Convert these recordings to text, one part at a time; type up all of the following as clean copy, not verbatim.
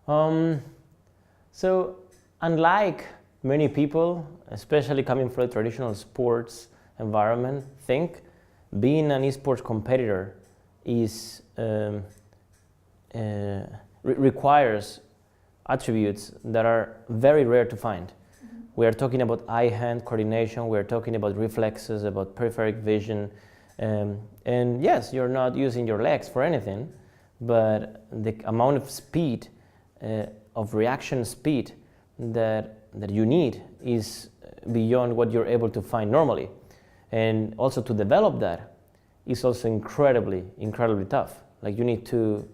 Um, so, unlike many people, especially coming from a traditional sports environment, think being an esports competitor is requires attributes that are very rare to find. We are talking about eye-hand coordination, we are talking about reflexes, about peripheral vision, and yes, you're not using your legs for anything, but the amount of speed, of reaction speed that you need is beyond what you're able to find normally. And also to develop that is also incredibly tough. Like you need to,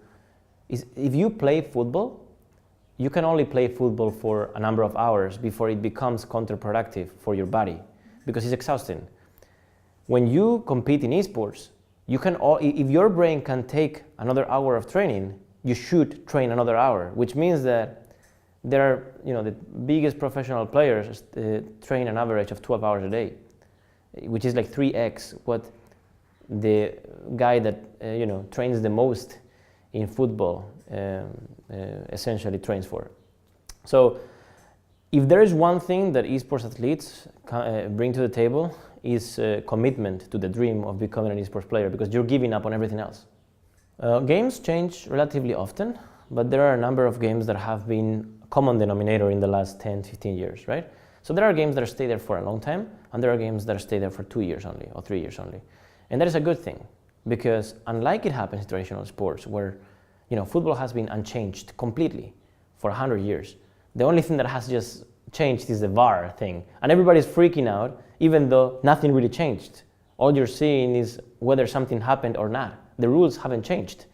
if you play football, you can only play football for a number of hours before it becomes counterproductive for your body because it's exhausting. When you compete in esports, you can if your brain can take another hour of training, you should train another hour, which means that there are, the biggest professional players train an average of 12 hours a day, which is like 3x what the guy that trains the most in football essentially trains for. So if there is one thing that esports athletes bring to the table is commitment to the dream of becoming an esports player, because you're giving up on everything else. Games change relatively often, but there are a number of games that have been a common denominator in the last 10, 15 years, right? So there are games that stay there for a long time, and there are games that stay there for 2 years only, or 3 years only. And that is a good thing, because unlike it happens in traditional sports, where football has been unchanged completely for 100 years, the only thing that has just changed is the VAR thing, and everybody's freaking out, even though nothing really changed. All you're seeing is whether something happened or not. The rules haven't changed.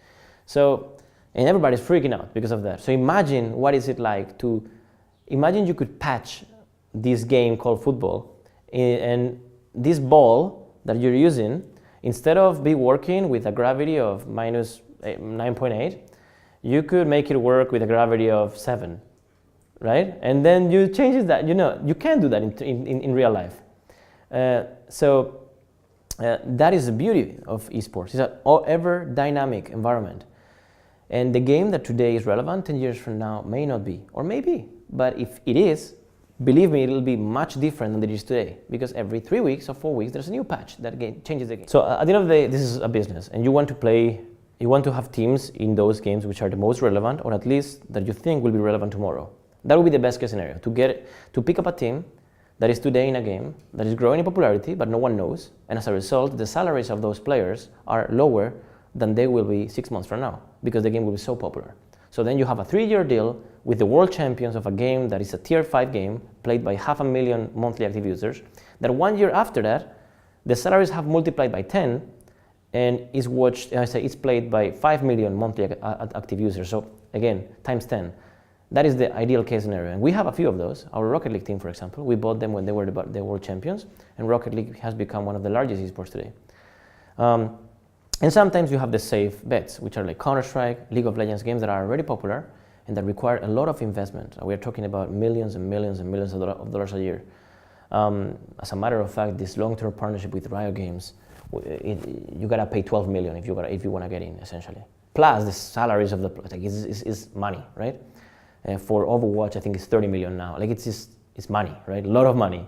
So, and everybody's freaking out because of that. So imagine what is it like to, imagine you could patch this game called football, and this ball that you're using, instead of be working with a gravity of minus 9.8, you could make it work with a gravity of 7, right? And then you change that, you can't do that in real life. So that is the beauty of esports. It's an ever dynamic environment. And the game that today is relevant 10 years from now may not be, or may be. But if it is, believe me, it'll be much different than it is today, because every 3 weeks or 4 weeks, there's a new patch that changes the game. So at the end of the day, this is a business, and you want to have teams in those games which are the most relevant, or at least that you think will be relevant tomorrow. That would be the best case scenario, to pick up a team that is today in a game that is growing in popularity, but no one knows, and as a result, the salaries of those players are lower than they will be 6 months from now, because the game will be so popular. So then you have a 3-year deal with the world champions of a game that is a tier 5 game, played by 500,000 monthly active users, that 1 year after that, the salaries have multiplied by 10, and it's played by 5 million monthly active users. So again, times 10. That is the ideal case scenario. And we have a few of those. Our Rocket League team, for example, we bought them when they were the world champions, and Rocket League has become one of the largest esports today. And sometimes you have the safe bets, which are like Counter-Strike, League of Legends games that are already popular and that require a lot of investment. We're talking about millions and millions and millions of dollars a year. As a matter of fact, this long-term partnership with Riot Games, you gotta pay 12 million if you wanna get in, essentially. Plus the salaries of the is money, right? For Overwatch, I think it's 30 million now. Like it's money, right? A lot of money.